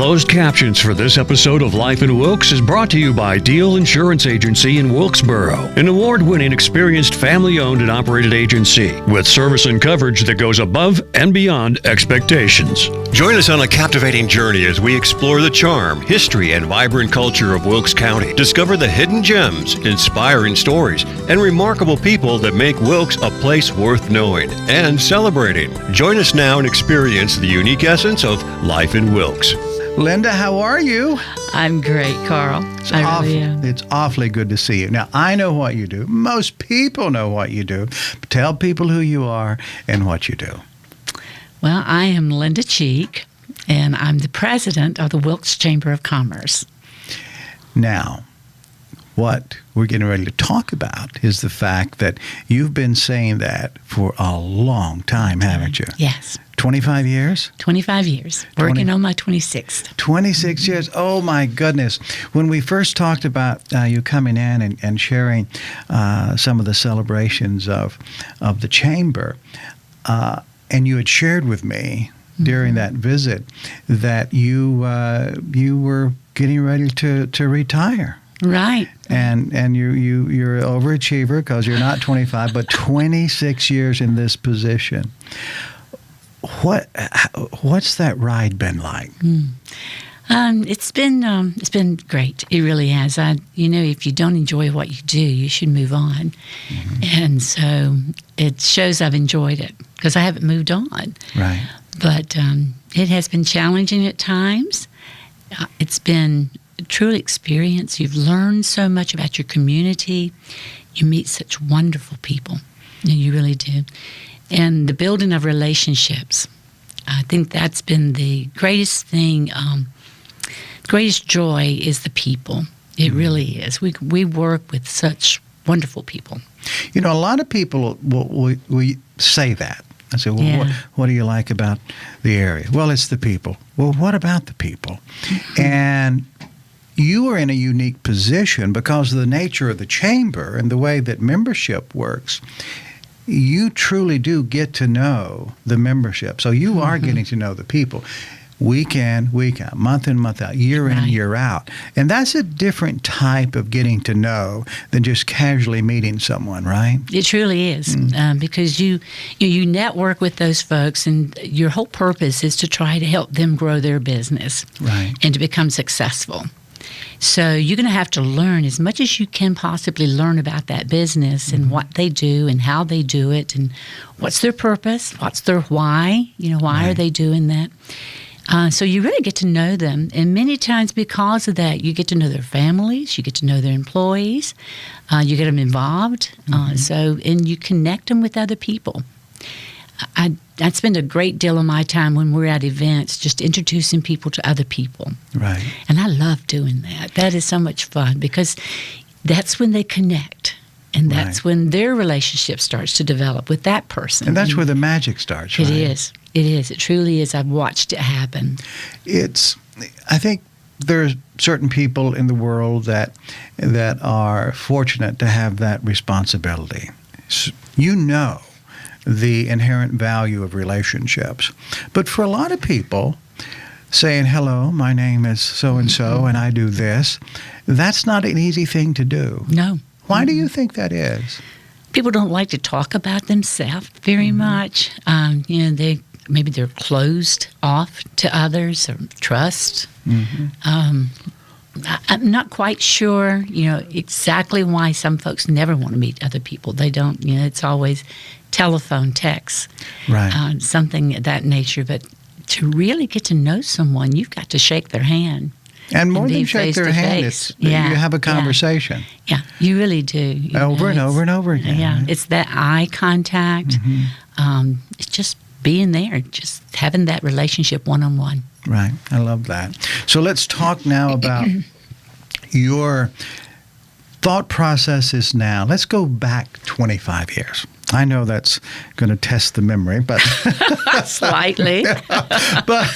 Closed captions for this episode of Life in Wilkes is brought to you by Deal Insurance Agency in Wilkesboro, an award-winning, experienced, family-owned and operated agency with service and coverage that goes above and beyond expectations. Join us on a captivating journey as we explore the charm, history, and vibrant culture of Wilkes County. Discover the hidden gems, inspiring stories, and remarkable people that make Wilkes a place worth knowing and celebrating. Join us now and experience the unique essence of Life in Wilkes. Linda, how are you? I'm great, Carl. I really am. It's awfully good to see you. Now, I know what you do. Most people know what you do. Tell people who you are and what you do. Well, I am Linda Cheek, and I'm the president of the Wilkes Chamber of Commerce. Now, what we're getting ready to talk about is the fact that you've been saying that for a long time, haven't you? Yes. 25 years? 25 years. Working on my 26th. 26 years. Oh, my goodness. When we first talked about you coming in and sharing some of the celebrations of the chamber, and you had shared with me during that visit that you were getting ready to retire. Right. And you're an overachiever because you're not 25, but 26 years in this position. What's that ride been like? It's been great. It really has. If you don't enjoy what you do, you should move on. Mm-hmm. And so it shows I've enjoyed it because I haven't moved on. Right. But it has been challenging at times. It's been a true experience. You've learned so much about your community. You meet such wonderful people. You really do. And the building of relationships, I think that's been the greatest thing. Greatest joy is the people. It really is. We work with such wonderful people. A lot of people will say that. I say, well, what do you like about the area? Well, it's the people. Well, what about the people? Mm-hmm. And you are in a unique position because of the nature of the chamber and the way that membership works. You truly do get to know the membership. So you are getting to know the people week in, week out, month in, month out, year in, year out. And that's a different type of getting to know than just casually meeting someone, right? It truly is, because you network with those folks, and your whole purpose is to try to help them grow their business and to become successful. So you're going to have to learn as much as you can possibly learn about that business and what they do and how they do it and what's their purpose, what's their why, why are they doing that. So you really get to know them. And many times because of that, you get to know their families, you get to know their employees, you get them involved. And you connect them with other people. I spend a great deal of my time when we're at events just introducing people to other people. Right. And I love doing that. That is so much fun because that's when they connect. And that's when their relationship starts to develop with that person. And that's where the magic starts, right? It is. It is. It truly is. I've watched it happen. I think there's certain people in the world that are fortunate to have that responsibility. The inherent value of relationships. But for a lot of people, saying, hello, my name is so-and-so, and I do this, that's not an easy thing to do. No. Why do you think that is? People don't like to talk about themselves very much. Maybe they're closed off to others or trust. I'm not quite sure, exactly why some folks never want to meet other people. They don't, it's always telephone, text, something of that nature. But to really get to know someone, you've got to shake their hand. And more than shake their hand, you have a conversation. Yeah, you really do. Over and over and over again. Yeah, it's that eye contact. It's just being there, just having that relationship one-on-one. Right, I love that. So let's talk now about your thought processes now. Let's go back 25 years. I know that's going to test the memory, but slightly. But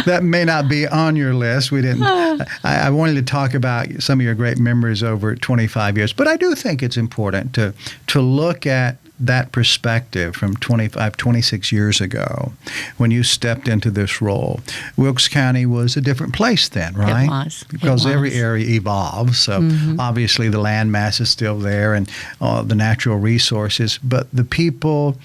that may not be on your list. We didn't. I wanted to talk about some of your great memories over 25 years, but I do think it's important to look at that perspective from 26 years ago, when you stepped into this role, Wilkes County was a different place then, right? It was. Because every area evolves. So obviously the land mass is still there and the natural resources. But the people,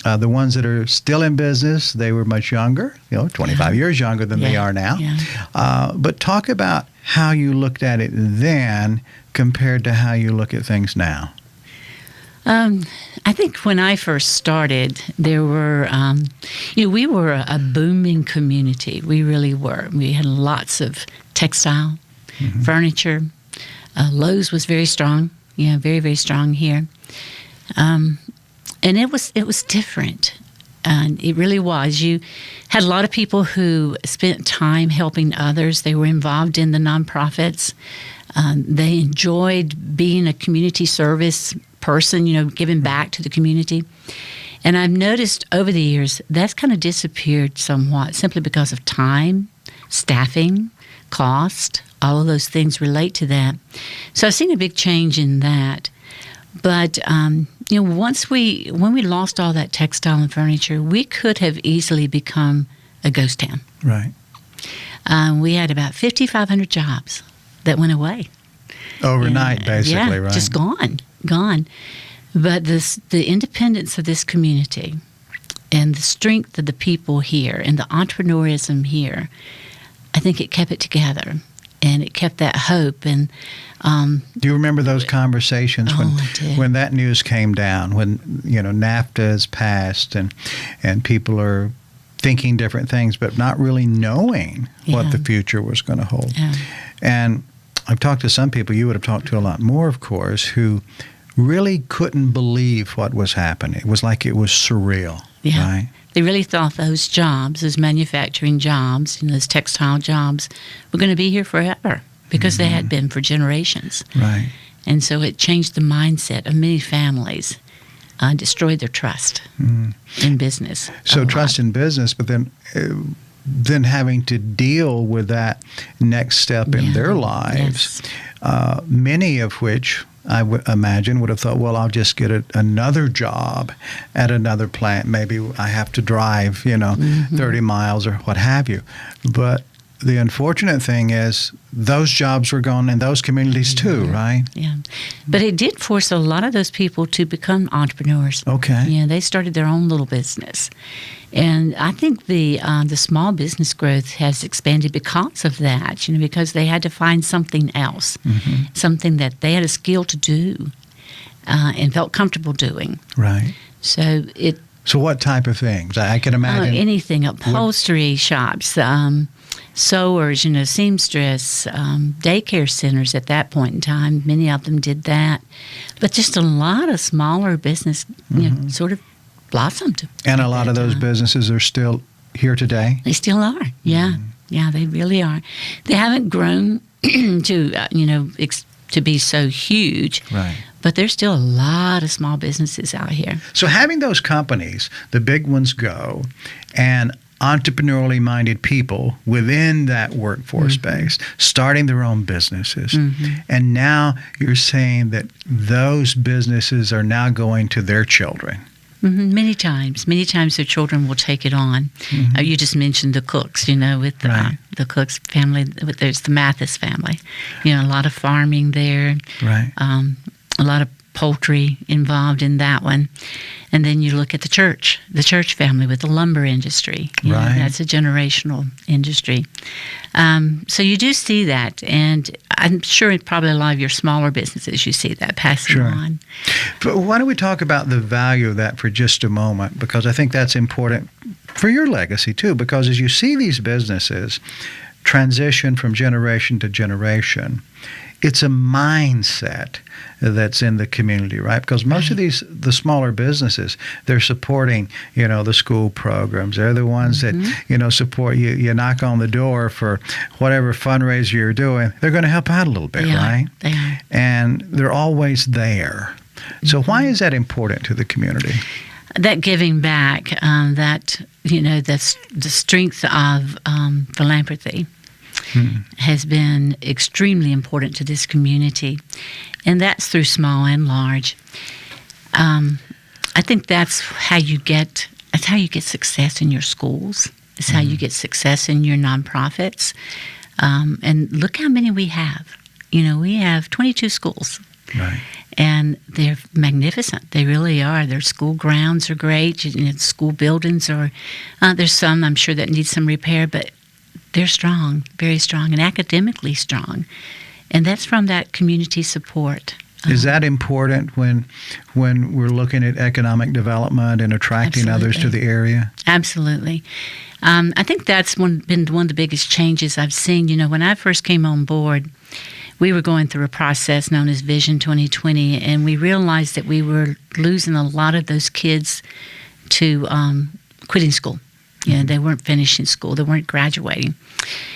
the ones that are still in business, they were much younger, 25 years younger than they are now. Yeah. But talk about how you looked at it then compared to how you look at things now. I think when I first started, there were, we were a booming community. We really were. We had lots of textile, furniture. Lowe's was very strong, very, very strong here. And it was different. And it really was. You had a lot of people who spent time helping others. They were involved in the nonprofits. They enjoyed being a community service person, giving back to the community. And I've noticed over the years that's kind of disappeared somewhat simply because of time, staffing, cost, all of those things relate to that. So I've seen a big change in that. But, when we lost all that textile and furniture, we could have easily become a ghost town. Right. We had about 5,500 jobs that went away. Overnight, basically, right? Just gone. But the independence of this community and the strength of the people here and the entrepreneurism here, I think it kept it together. And it kept that hope. And do you remember those conversations when that news came down? When NAFTA is passed and people are thinking different things, but not really knowing what the future was going to hold. Yeah. And I've talked to some people. You would have talked to a lot more, of course, who really couldn't believe what was happening. It was like it was surreal. Yeah. Right? They really thought those jobs, those manufacturing jobs, those textile jobs, were going to be here forever because they had been for generations. Right. And so it changed the mindset of many families, destroyed their trust in business. So trust in business, but then having to deal with that next step in their lives, many of which I would imagine would have thought, well, I'll just get another job at another plant. Maybe I have to drive, 30 miles or what have you. But the unfortunate thing is those jobs were gone in those communities too, right? Yeah. But it did force a lot of those people to become entrepreneurs. Okay. They started their own little business. And I think the small business growth has expanded because of that, because they had to find something else, something that they had a skill to do and felt comfortable doing. Right. So what type of things? I can imagine. Anything, upholstery shops, sewers, seamstress, daycare centers at that point in time. Many of them did that. But just a lot of smaller business, sort of blossomed. And a lot of those businesses are still here today? They still are, yeah. Yeah, they really are. They haven't grown to be so huge. Right. But there's still a lot of small businesses out here. So having those companies, the big ones go, and entrepreneurially minded people within that workforce base, starting their own businesses. And now you're saying that those businesses are now going to their children. Many times their children will take it on. You just mentioned the Cooks, with the Cooks family. There's the Mathis family. A lot of farming there. Right. A lot of poultry involved in that one. And then you look at the church family with the lumber industry. Right. That's a generational industry. So you do see that, and I'm sure probably a lot of your smaller businesses, you see that passing on. But why don't we talk about the value of that for just a moment, because I think that's important for your legacy too, because as you see these businesses transition from generation to generation, it's a mindset that's in the community, right? Because most of the smaller businesses, they're supporting, the school programs. They're the ones that, support you. You knock on the door for whatever fundraiser you're doing. They're going to help out a little bit, right? They are. And they're always there. So why is that important to the community? That giving back, the strength of philanthropy. Has been extremely important to this community, and that's through small and large. I think that's how you get success in your schools. It's how you get success in your nonprofits. And look how many we have. We have 22 schools. Right. And they're magnificent. They really are. Their school grounds are great. School buildings are, there's some, I'm sure, that need some repair, but they're strong, very strong, and academically strong. And that's from that community support. Is that important when we're looking at economic development and attracting others to the area? Absolutely. I think that's been one of the biggest changes I've seen. When I first came on board, we were going through a process known as Vision 2020, and we realized that we were losing a lot of those kids to quitting school. They weren't finishing school. They weren't graduating.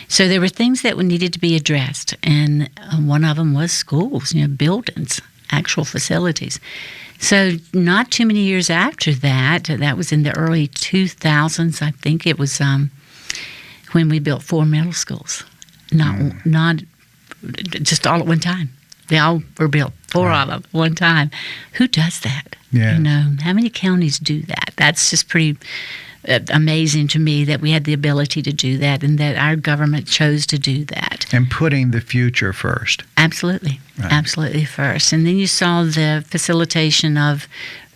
So there were things that needed to be addressed, and one of them was schools, buildings, actual facilities. So not too many years after that was in the early 2000s, I think it was when we built 4 middle schools. Not just all at one time. They all were built, 4 of them, one time. Who does that? Yeah. How many counties do that? That's just pretty amazing to me that we had the ability to do that and that our government chose to do that. And putting the future first. Absolutely. Right. Absolutely first. And then you saw the facilitation of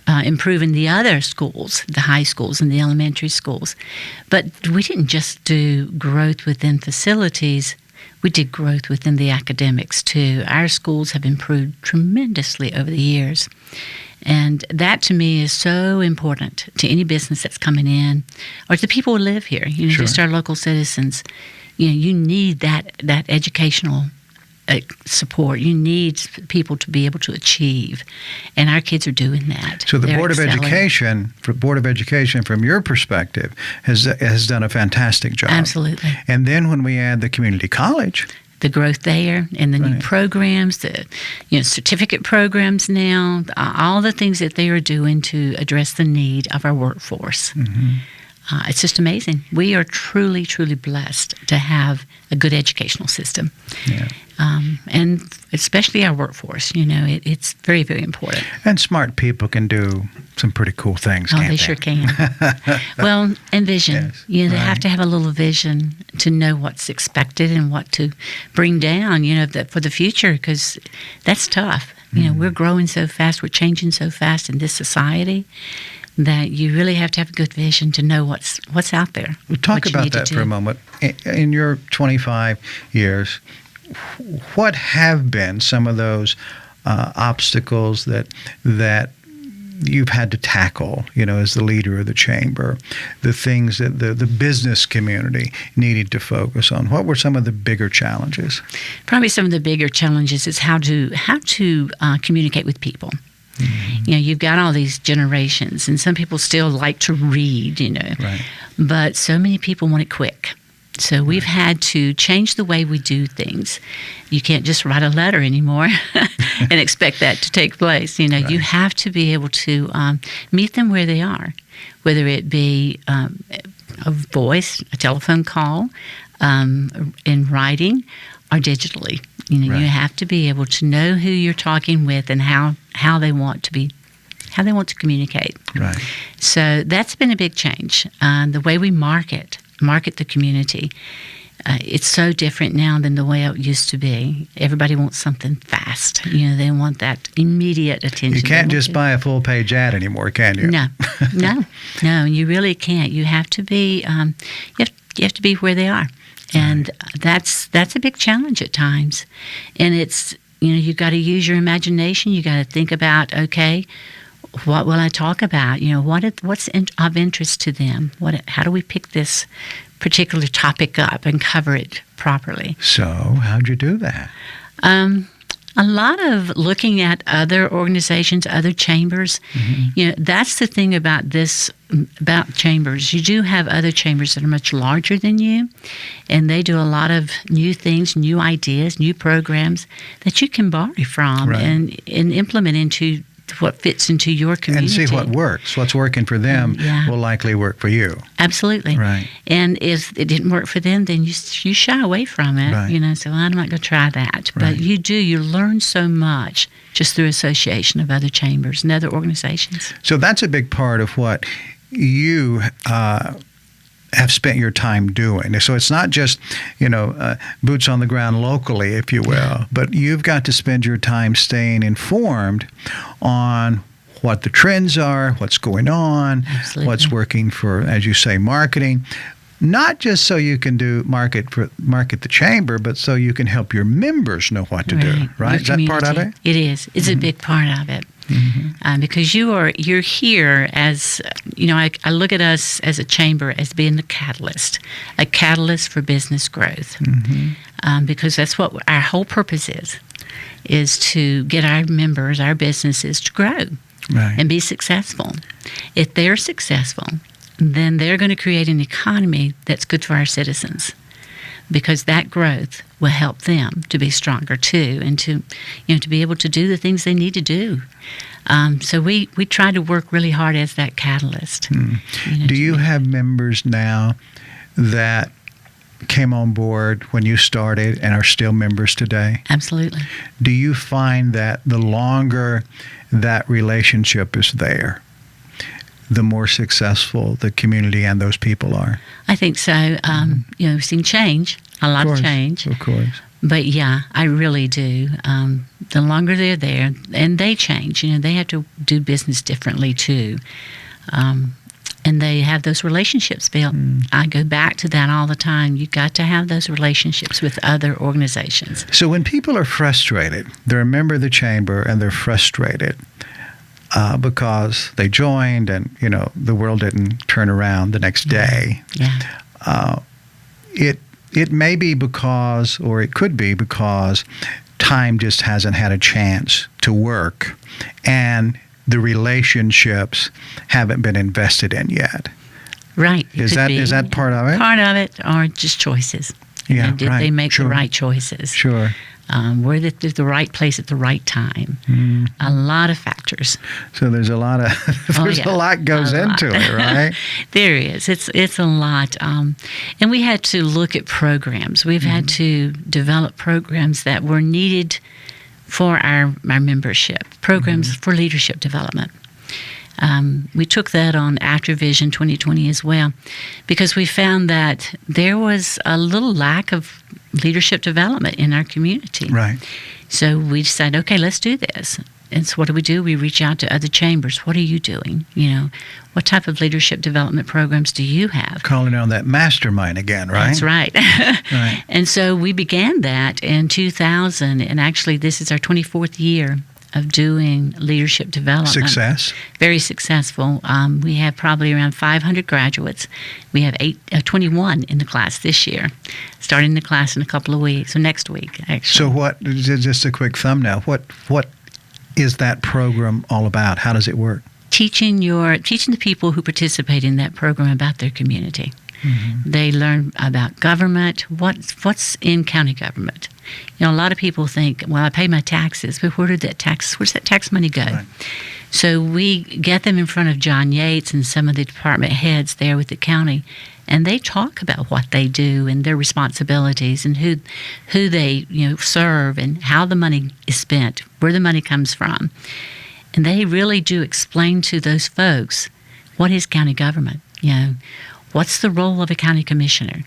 improving the other schools, the high schools and the elementary schools. But we didn't just do growth within facilities. We did growth within the academics, too. Our schools have improved tremendously over the years. And that, to me, is so important to any business that's coming in or to the people who live here, Sure. just our local citizens. You need that educational support. You need people to be able to achieve. And our kids are doing that. So the They're Board excelling. of Education, from your perspective, has done a fantastic job. Absolutely. And then when we add the community college, the growth there and the new programs, the certificate programs now, all the things that they are doing to address the need of our workforce. Mm-hmm. It's just amazing. We are truly, truly blessed to have a good educational system. Yeah. And especially our workforce, it's very, very important. And smart people can do some pretty cool things, can't they? They sure can. Well, and vision. Yes. They have to have a little vision to know what's expected and what to bring down, for the future, because that's tough. We're growing so fast, we're changing so fast in this society that you really have to have a good vision to know what's out there. We'll talk about that for a moment. In your 25 years, what have been some of those obstacles that you've had to tackle, as the leader of the chamber, the things that the business community needed to focus on? What were some of the bigger challenges? Probably some of the bigger challenges is how to communicate with people. Mm-hmm. You've got all these generations, and some people still like to read, Right. But so many people want it quick. So we've had to change the way we do things. You can't just write a letter anymore and expect that to take place. You have to be able to meet them where they are, whether it be a voice, a telephone call, in writing, or digitally. You have to be able to know who you're talking with and how they want to communicate. Right. So that's been a big change. The way we market the community. It's so different now than the way it used to be. Everybody wants something fast. They want that immediate attention. You can't just buy a full-page ad anymore, can you? No, you really can't. You have to be. You have to be where they are, and that's a big challenge at times. And it's you've got to use your imagination. You got to think about, okay, what will I talk about? What's of interest to them? How do we pick this particular topic up and cover it properly? So, how'd you do that? A lot of looking at other organizations, other chambers. Mm-hmm. That's the thing about chambers. You do have other chambers that are much larger than you, and they do a lot of new things, new ideas, new programs that you can borrow from and implement into what fits into your community. And see what works. What's working for them will likely work for you. Absolutely. Right. And if it didn't work for them, then you shy away from it. Right. So I'm not going to try that. But you learn so much just through association of other chambers and other organizations. So that's a big part of what you have spent your time doing. So it's not just, boots on the ground locally, if you will, but you've got to spend your time staying informed on what the trends are, what's going on, what's working for, as you say, marketing. Not just so you can do market the chamber, but so you can help your members know what to do. Right? Is that part of it? It is. It's a big part of it. Because you're here as, I look at us as a chamber as being a catalyst for business growth. Because that's what our whole purpose is to get our members, our businesses to grow and be successful. If they're successful, then they're going to create an economy that's good for our citizens, because that growth will help them to be stronger too, and to be able to do the things they need to do. So we try to work really hard as that catalyst. Do you have members now that came on board when you started and are still members today? Absolutely. Do you find that the longer that relationship is there, the more successful the community and those people are? I think so. We've seen change, a lot of change. Of course. But yeah, I really do. The longer they're there, and they change, they have to do business differently too. And they have those relationships built. I go back to that all the time. You've got to have those relationships with other organizations. So when people are frustrated, they're a member of the chamber and they're frustrated because they joined and, the world didn't turn around the next day. It may be because, or it could be because, time just hasn't had a chance to work, and the relationships haven't been invested in yet. Right. Is that part of it? Part of it, or just choices. Yeah, did they make the right choices? Sure. Were they at the right place at the right time? A lot of factors. So there's a lot of a lot goes into it, right? There is. It's a lot, and we had to look at programs. We've had to develop programs that were needed for our membership. Programs for leadership development. We took that on after Vision 2020 as well, because we found that there was a little lack of leadership development in our community. Right. So we decided, okay, let's do this. And so what do? We reach out to other chambers. What are you doing? What type of leadership development programs do you have? Calling on that mastermind again, right? That's right. Right. And so we began that in 2000, and actually this is our 24th year of doing leadership development. Success. Very successful. We have probably around 500 graduates. We have 21 in the class this year, starting the class in a couple of weeks, so next week, actually. So just a quick thumbnail, what is that program all about? How does it work? Teaching the people who participate in that program about their community. They learn about government, what's in county government. A lot of people think, well, I pay my taxes, but where's that tax money go? Right. So we get them in front of John Yates and some of the department heads there with the county, and they talk about what they do and their responsibilities and who they serve and how the money is spent, where the money comes from. And they really do explain to those folks what is county government. What's the role of a county commissioner?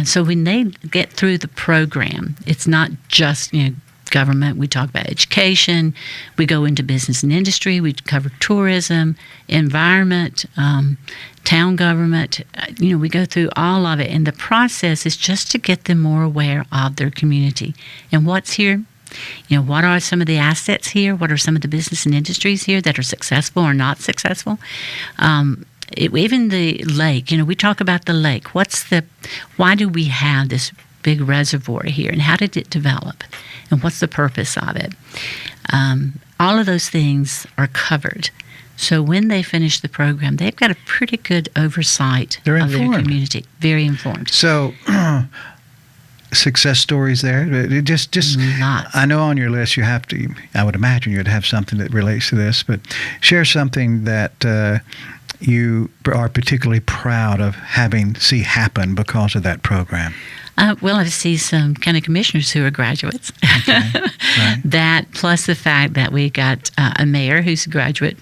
So when they get through the program, it's not just government. We talk about education. We go into business and industry. We cover tourism, environment, town government. We go through all of it. And the process is just to get them more aware of their community and what's here. What are some of the assets here? What are some of the business and industries here that are successful or not successful? Even the lake, we talk about the lake. Why do we have this big reservoir here, and how did it develop, and what's the purpose of it? All of those things are covered. So when they finish the program, they've got a pretty good oversight of their community. Very informed. So success stories there? Just lots. I know on your list you have to. I would imagine you'd have something that relates to this, but share something that you are particularly proud of having see happen because of that program. Well, I see some county commissioners who are graduates. Okay. Right. That plus the fact that we got a mayor who's a graduate.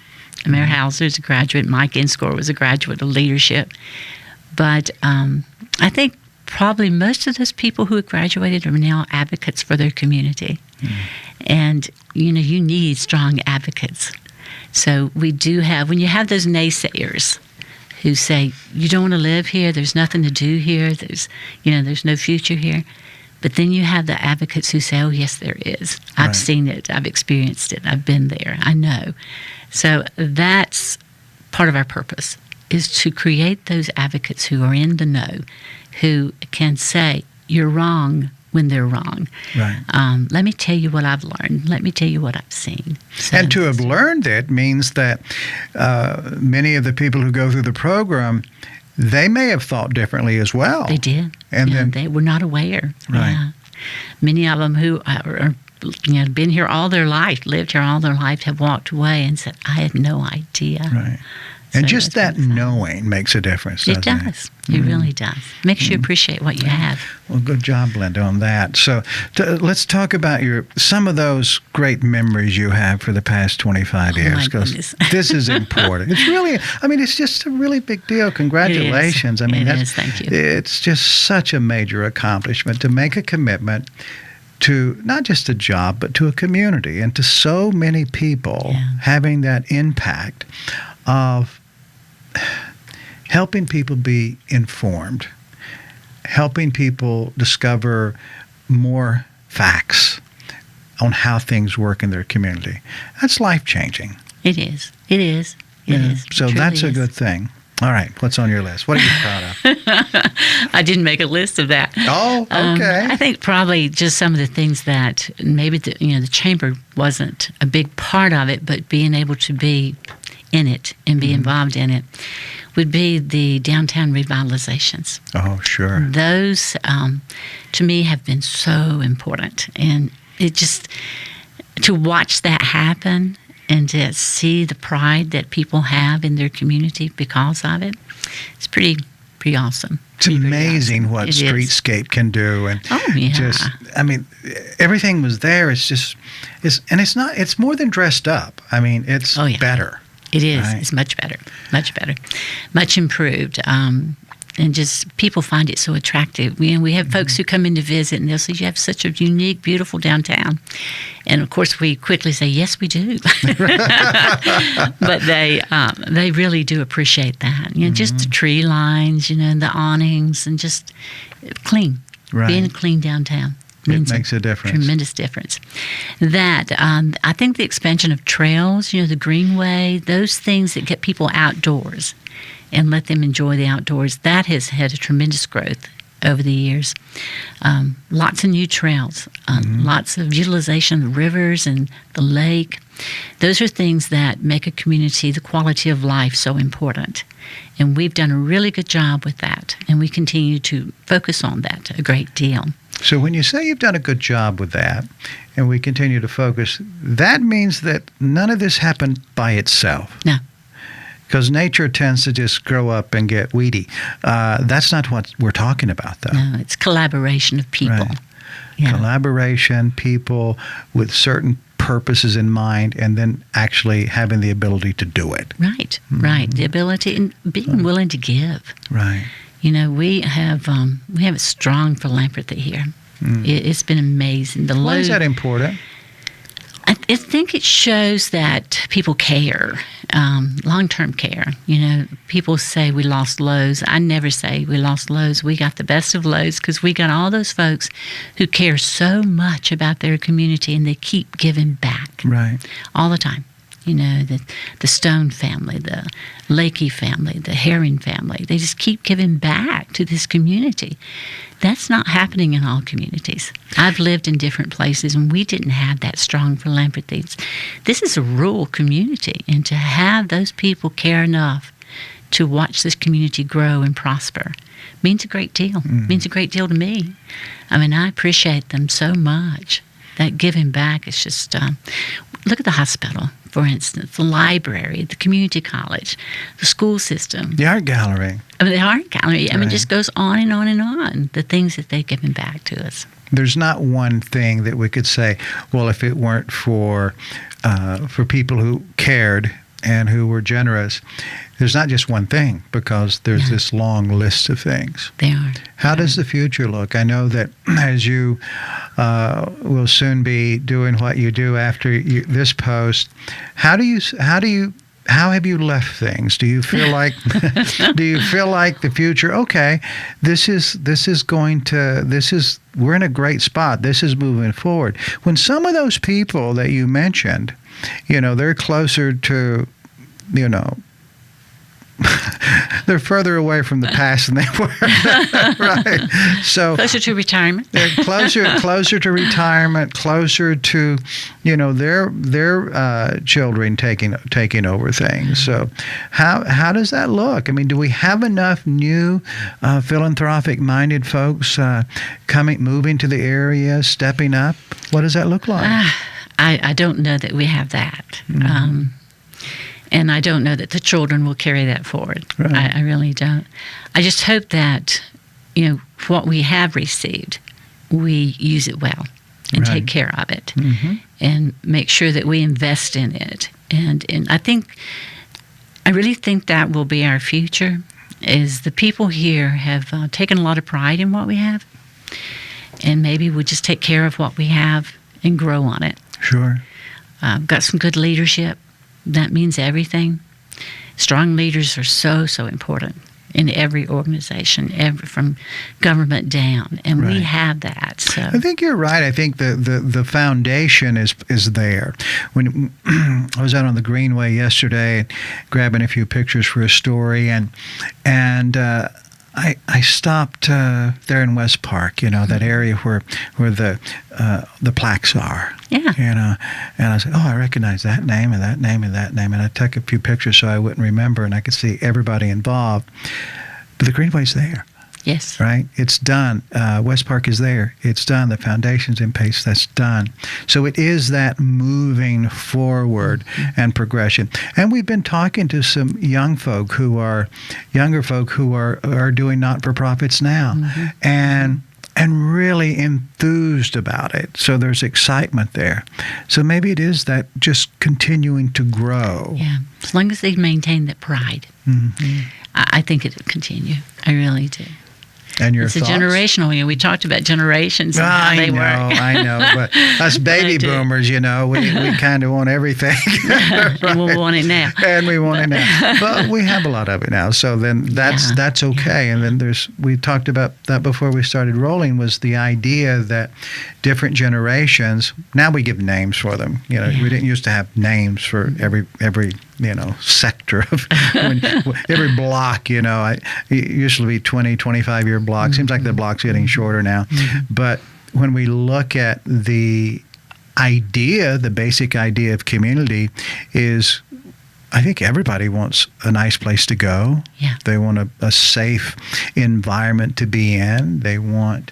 Mayor Hauser's a graduate. Mike Inscore was a graduate of leadership. But I think probably most of those people who have graduated are now advocates for their community. And, you need strong advocates. So we do have, when you have those naysayers who say, you don't want to live here, there's nothing to do here, there's no future here. But then you have the advocates who say, oh, yes, there is. I've seen it. I've experienced it. I've been there. I know. So that's part of our purpose, is to create those advocates who are in the know, who can say, you're wrong when they're wrong. Right. Let me tell you what I've learned. Let me tell you what I've seen. So, and to have learned it means that many of the people who go through the program, they may have thought differently as well. They did. And then they were not aware. Right. Yeah. Many of them who are been here all their life, lived here all their life, have walked away and said, I had no idea. Right. And So just that really knowing makes a difference, It doesn't does. It really does. Makes you appreciate what you have. Well, good job, Linda, on that. So let's talk about some of those great memories you have for the past 25 years. My Because goodness. this is important. It's really, it's just a really big deal. Congratulations. It is. Thank you. It's just such a major accomplishment to make a commitment to not just a job, but to a community and to so many people, having that impact of helping people be informed, helping people discover more facts on how things work in their community. That's life-changing. It is. It is. It is. So that's a good thing. All right, what's on your list? What are you proud of? I didn't make a list of that. Oh, okay. I think probably just some of the things that maybe the chamber wasn't a big part of it, but being able to be in it and be involved in it would be the downtown revitalizations. Oh, sure. Those, to me, have been so important. And it just, to watch that happen and to see the pride that people have in their community because of it, it's pretty awesome. It's amazing what streetscape can do. And everything was there. It's more than dressed up. It's better. It is. Right? It's much better. Much better. Much improved. And just people find it so attractive. We have folks who come in to visit, and they'll say, you have such a unique, beautiful downtown. And, of course, we quickly say, yes, we do. But they really do appreciate that. Just the tree lines, and the awnings, and just clean. Right. Being a clean downtown. It makes a difference. Tremendous difference. That, I think the expansion of trails, the Greenway, those things that get people outdoors and let them enjoy the outdoors, that has had a tremendous growth over the years. Lots of new trails, lots of utilization of the rivers and the lake. Those are things that make a community, the quality of life, so important. And we've done a really good job with that, and we continue to focus on that a great deal. So when you say you've done a good job with that, and we continue to focus, that means that none of this happened by itself. No. Because nature tends to just grow up and get weedy. That's not what we're talking about, though. No, it's collaboration of people. Right. Yeah. Collaboration, people with certain purposes in mind, and then actually having the ability to do it. Right, right. The ability and being willing to give. Right. We have a strong philanthropy here. It's been amazing. Why is that important? I think it shows that people care, long-term care. People say we lost Lowe's. I never say we lost Lowe's. We got the best of Lowe's because we got all those folks who care so much about their community and they keep giving back. Right. All the time. The Stone family, the Lakey family, the Herring family, they just keep giving back to this community. That's not happening in all communities. I've lived in different places, and we didn't have that strong philanthropy. This is a rural community, and to have those people care enough to watch this community grow and prosper, means a great deal. Means a great deal to me. I mean, I appreciate them so much. That giving back is just, look at the hospital, for instance, the library, the community college, the school system. The art gallery. I mean, the art gallery. I mean, it just goes on and on and on, the things that they've given back to us. There's not one thing that we could say, well, if it weren't for people who cared and who were generous, there's not just one thing, because there's this long list of things. They are. How does the future look? I know that as you will soon be doing what you do after this post, how have you left things? Do you feel like the future? Okay, we're in a great spot. This is moving forward. When some of those people that you mentioned, they're closer to, they're further away from the past than they were, right? So closer to retirement. They're closer to retirement, closer to, their children taking over things. So, how does that look? I mean, do we have enough new philanthropic-minded folks moving to the area, stepping up? What does that look like? I don't know that we have that. And I don't know that the children will carry that forward. Right. I really don't. I just hope that, what we have received, we use it well and take care of it and make sure that we invest in it. And I really think that will be our future, is the people here have taken a lot of pride in what we have. And maybe we'll just take care of what we have and grow on it. Sure. Got some good leadership. That means everything. Strong leaders are so, so important in every organization, from government down, and we have that. So I think you're right. I think the foundation is there. When I was out on the Greenway yesterday, grabbing a few pictures for a story, and I stopped there in West Park, that area where the plaques are. Yeah. And I said, oh, I recognize that name and that name and that name. And I took a few pictures so I wouldn't remember, and I could see everybody involved. But the Greenway's there. Yes. Right? It's done. West Park is there. It's done. The foundation's in place. That's done. So it is that moving forward and progression. And we've been talking to some younger folk who are doing not-for-profits now. And really enthused about it. So there's excitement there. So maybe it is that just continuing to grow. Yeah, as long as they maintain that pride, I think it will continue. I really do. And your it's thoughts? A generational. We talked about generations and how they work. I know. But us baby boomers, we kind of want everything. Right? And we want it now. And we want it now. But we have a lot of it now. So then that's okay. And then we talked about that before we started rolling, was the idea that different generations, now we give names for them. We didn't used to have names for every sector of every block. It used to be 20, 25-year block. Seems like the block's getting shorter now. But when we look at the basic idea of community is, I think everybody wants a nice place to go. Yeah. They want a safe environment to be in. They want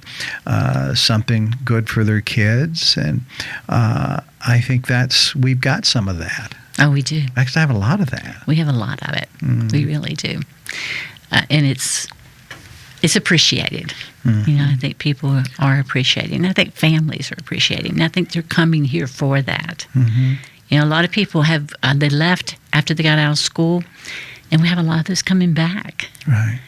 something good for their kids. And I think we've got some of that. Oh, we do. Actually, I have a lot of that. We have a lot of it. We really do. And it's appreciated. I think people are appreciating. I think families are appreciating. I think they're coming here for that. A lot of people they left after they got out of school, and we have a lot of those coming back. Right.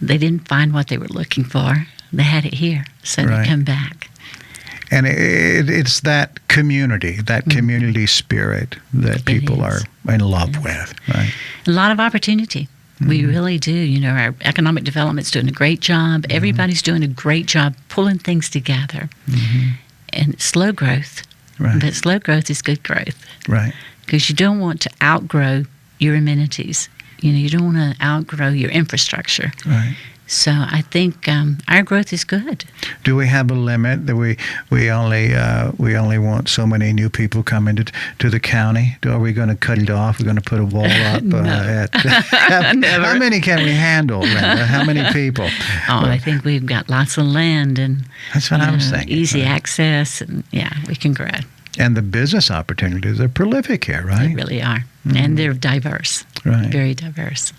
They didn't find what they were looking for. They had it here, so they come back. And it's that community spirit that people are in love with, right? A lot of opportunity. We really do. Our economic development's doing a great job. Everybody's doing a great job pulling things together. And it's slow growth. Right. But slow growth is good growth. Right. Because you don't want to outgrow your amenities. You don't want to outgrow your infrastructure. Right. So I think our growth is good. Do we have a limit that we only want so many new people coming to the county? Are we going to cut it off? We're going to put a wall up? How many can we handle, Brenda? How many people? I think we've got lots of land and that's what I was thinking. Easy access, and we can grow. And the business opportunities are prolific here, right? They really are. Mm-hmm. And they're diverse. Right. Very diverse.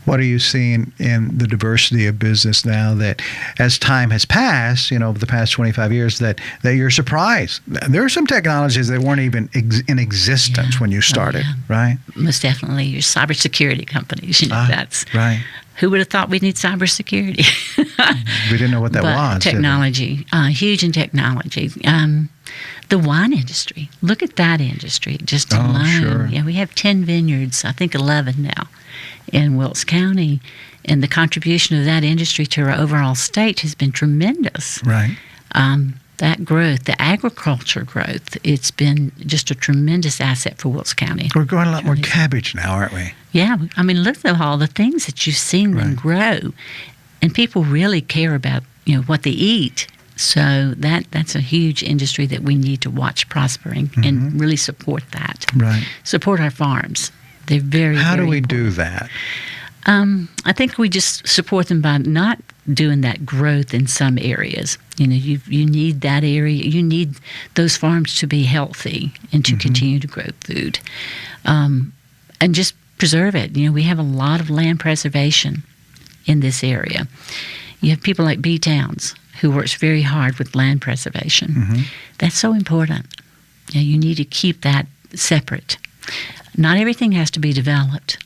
What are you seeing in the diversity of business now that as time has passed, over the past 25 years, that you're surprised? There are some technologies that weren't even in existence when you started, right? Most definitely. Your cybersecurity companies, that's... Right. Who would have thought we'd need cybersecurity? We didn't know what that was. Technology, huge in technology. The wine industry. Look at that industry just alone. Sure. Yeah, we have 10 vineyards, I think 11 now, in Wilkes County. And the contribution of that industry to our overall state has been tremendous. Right. That growth, the agriculture growth, it's been just a tremendous asset for Wilkes County. We're growing a lot more cabbage now, aren't we? Yeah. I mean, look at all the things that you've seen them grow. And people really care about, what they eat. So that's a huge industry that we need to watch prospering and really support that. Right. Support our farms. They're very, How do we important. do that? I think we just support them by not doing that growth in some areas. You need that area. You need those farms to be healthy and to continue to grow food. And just preserve it. We have a lot of land preservation in this area. You have people like B Towns who works very hard with land preservation. Mm-hmm. That's so important. You need to keep that separate. Not everything has to be developed.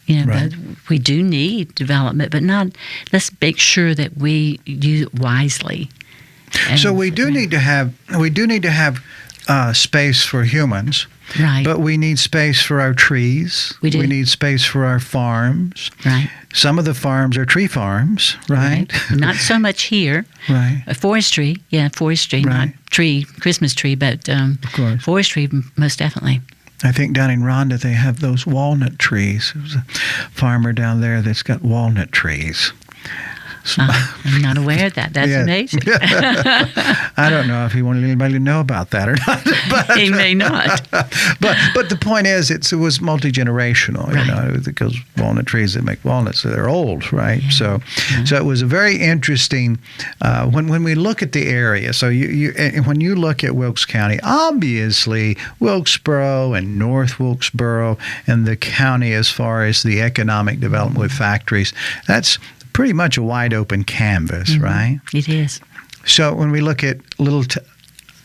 But we do need development, but let's make sure that we use it wisely. So we do need to have space for humans, right? But we need space for our trees. We do. We need space for our farms. Right. Some of the farms are tree farms, right? Not so much here. Right. Forestry, right. Not Christmas tree, but of course. Forestry most definitely. I think down in Rhonda they have those walnut trees. There's a farmer down there that's got walnut trees. I'm not aware of that. That's amazing. I don't know if he wanted anybody to know about that or not. But, he may not. But the point is, it was multi-generational. Right. Because walnut trees that make walnuts, so they're old, right? Yeah. So it was a very interesting when we look at the area. So when you look at Wilkes County, obviously Wilkesboro and North Wilkesboro and the county, as far as the economic development with factories, that's pretty much a wide open canvas, right? It is. So when we look at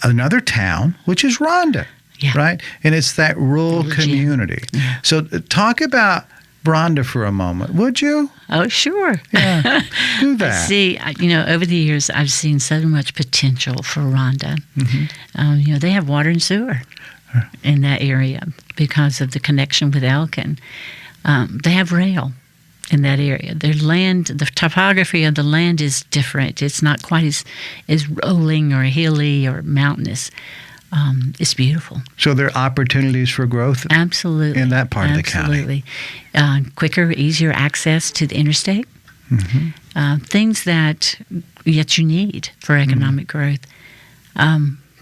another town, which is Rhonda, right? And it's that rural community. Yeah. So talk about Rhonda for a moment, would you? Oh, sure. Yeah, do that. See, over the years, I've seen so much potential for Rhonda. Mm-hmm. They have water and sewer in that area because of the connection with Elkin. They have rail in that area. Their land, the topography of the land is different. It's not quite as rolling or hilly or mountainous. It's beautiful. So there are opportunities for growth absolutely in that part of the county. Absolutely. Quicker, easier access to the interstate. Mm-hmm. Things that you need for economic growth.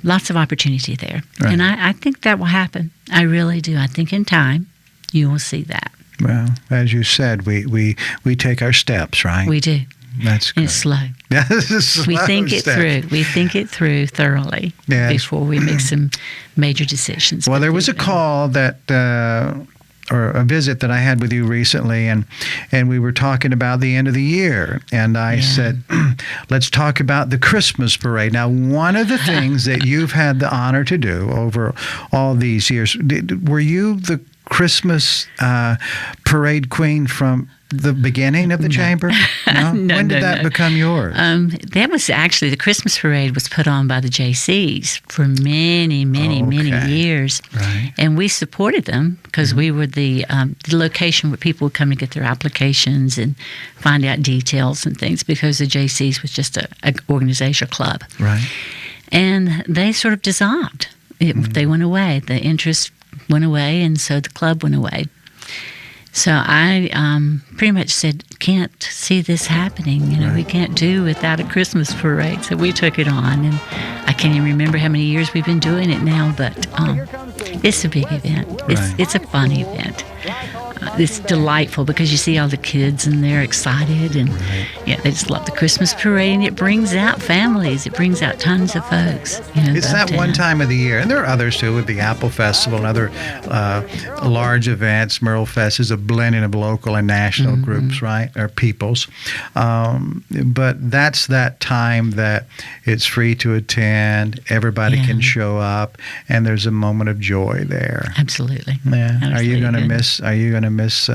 Lots of opportunity there. Right. And I think that will happen. I really do. I think in time you will see that. Well, as you said, we take our steps, right? We do. That's good. And it's slow. Yeah, this is slow. We think it through. We think it through thoroughly before we make some major decisions. Well, there was a call that, or a visit that I had with you recently, and we were talking about the end of the year, and I said, let's talk about the Christmas parade. Now, one of the things that you've had the honor to do over all these years, were you the Christmas parade queen from the beginning of the chamber? No? When did that become yours? That was actually, the Christmas parade was put on by the JCs for many, many, many years. Right. And we supported them because we were the location where people would come to get their applications and find out details and things, because the JCs was just an organization club. Right. And they sort of dissolved. They went away. The interest went away, and so the club went away. So I pretty much said, can't see this happening. We can't do without a Christmas parade. So we took it on, and I can't even remember how many years we've been doing it now, but it's a big event. It's a fun event. It's delightful because you see all the kids and they're excited, and they just love the Christmas parade, and it brings out families. It brings out tons of folks. It's that one time of the year, and there are others too with the Apple Festival and other large events. Merle Fest is a blending of local and national groups, right, or peoples. But that's that time that it's free to attend. Everybody can show up, and there's a moment of joy there. Absolutely. Yeah. Are you going to miss? Are you going to miss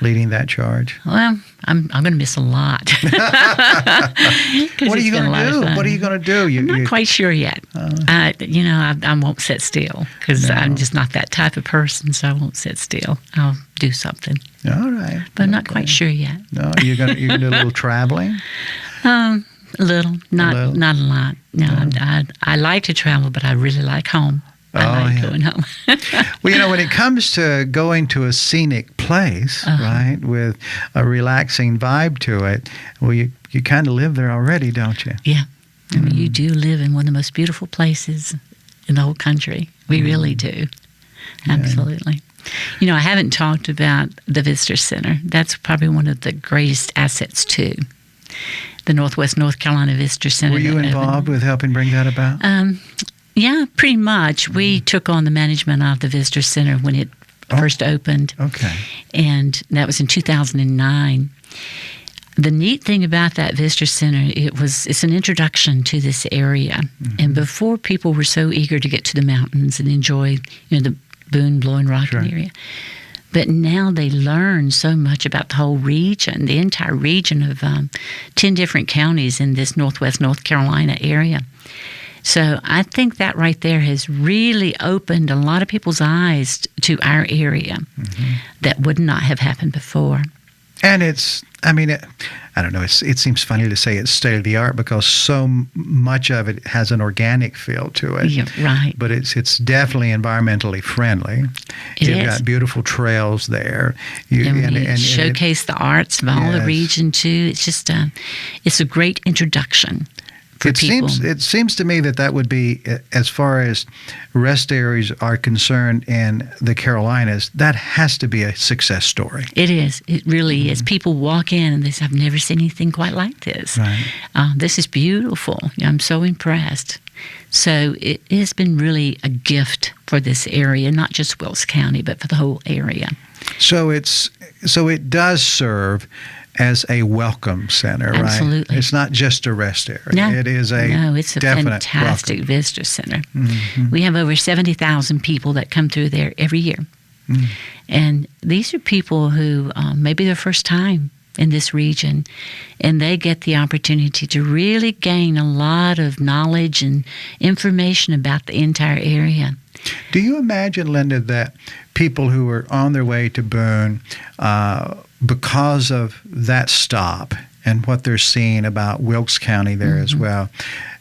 leading that charge? Well, I'm going to miss a lot. What are you going to do? What are you going to do? I'm not quite sure yet. I won't sit still because I'm just not that type of person. So I won't sit still. I'll do something. All right. But I'm not quite sure yet. No, you're going to do a little traveling. A little, not a lot. No, I like to travel, but I really like home. I like going home. Well, when it comes to going to a scenic place, right, with a relaxing vibe to it, well, you kind of live there already, don't you? Yeah. I mean, you do live in one of the most beautiful places in the whole country. We really do. Absolutely. I haven't talked about the Visitor Center. That's probably one of the greatest assets, too. The Northwest North Carolina Visitor Center. Were you involved with helping bring that about? Yeah, pretty much. We took on the management of the Visitor Center when it first opened. Okay. And that was in 2009. The neat thing about that Visitor Center, it's an introduction to this area. And before, people were so eager to get to the mountains and enjoy the Boone, Blowing Rock area. But now they learn so much about the whole region, the entire region of 10 different counties in this Northwest North Carolina area. So I think that right there has really opened a lot of people's eyes to our area that would not have happened before. And I don't know, it seems funny to say it's state-of-the-art because so much of it has an organic feel to it. Yeah, right. But it's definitely environmentally friendly. You've got beautiful trails there. And showcase the arts of all the region, too. It's just it's a great introduction. It seems to me that would be, as far as rest areas are concerned in the Carolinas, that has to be a success story. It is. It really is. People walk in and they say, I've never seen anything quite like this. Right. This is beautiful. I'm so impressed. So it has been really a gift for this area, not just Wilkes County, but for the whole area. So it does serve as a welcome center, right? Absolutely. It's not just a rest area. No, it is it's a fantastic visitor center. We have over 70,000 people that come through there every year. And these are people who maybe their first time in this region, and they get the opportunity to really gain a lot of knowledge and information about the entire area. Do you imagine, Linda, that people who are on their way to Boone, because of that stop and what they're seeing about Wilkes County there as well,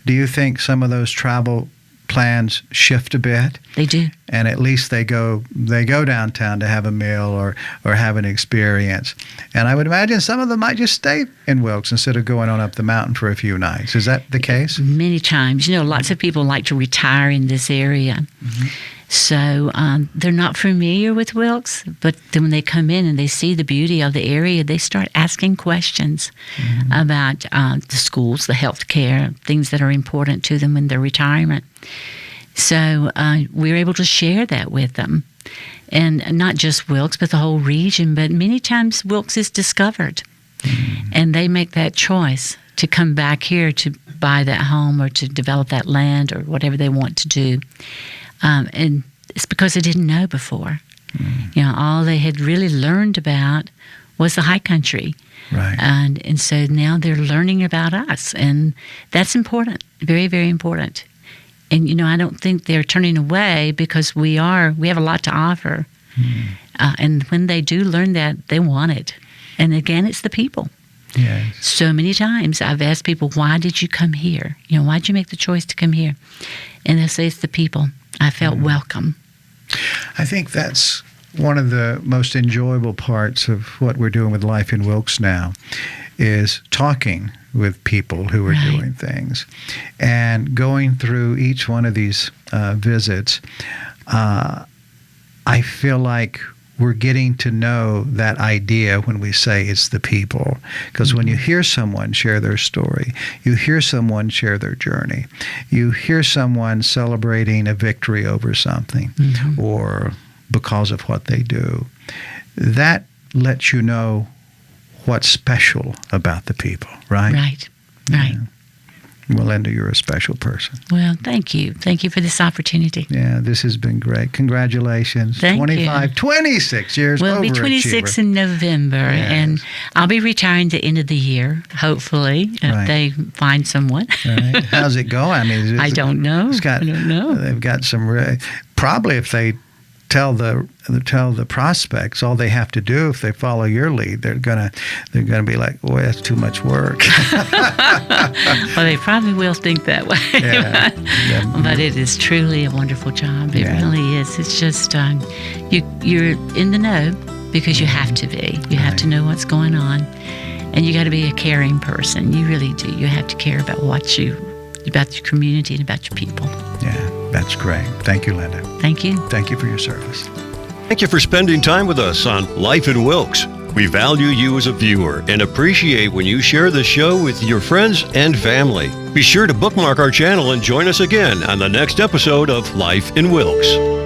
do you think some of those travel plans shift a bit? They do. And at least they go downtown to have a meal or have an experience. And I would imagine some of them might just stay in Wilkes instead of going on up the mountain for a few nights. Is that the case? Many times. Lots of people like to retire in this area. So they're not familiar with Wilkes, but then when they come in and they see the beauty of the area, they start asking questions about the schools, the health care, things that are important to them in their retirement. So we're able to share that with them. And not just Wilkes, but the whole region. But many times Wilkes is discovered, and they make that choice to come back here to buy that home or to develop that land or whatever they want to do. And it's because they didn't know before. All they had really learned about was the high country. Right. And so now they're learning about us. And that's important, very, very important. And, I don't think they're turning away because we have a lot to offer. And when they do learn that, they want it. And again, it's the people. Yes. So many times I've asked people, why did you come here? Why did you make the choice to come here? And they say it's the people. I felt welcome. I think that's one of the most enjoyable parts of what we're doing with Life in Wilkes now is talking with people who are doing things. And going through each one of these visits, I feel like we're getting to know that idea when we say it's the people. Because when you hear someone share their story, you hear someone share their journey, you hear someone celebrating a victory over something or because of what they do, that lets you know what's special about the people, right? Right. Yeah. Well, Linda, you're a special person. Well, thank you. Thank you for this opportunity. Yeah, this has been great. Congratulations. Thank 26 years. Well, it'll be 26 in November, and I'll be retiring the end of the year, hopefully, if they find someone. Right. How's it going? I mean, I don't know. I don't know. They've got some, probably if they tell the prospects all they have to do, if they follow your lead, they're gonna be like, boy, that's too much work. Well, they probably will think that way. But it is truly a wonderful job. It really is. It's just you're in the know because you have to be. You have to know what's going on, and you got to be a caring person. You really do. You have to care about about your community and about your people. Yeah. That's great. Thank you, Linda. Thank you. Thank you for your service. Thank you for spending time with us on Life in Wilkes. We value you as a viewer and appreciate when you share the show with your friends and family. Be sure to bookmark our channel and join us again on the next episode of Life in Wilkes.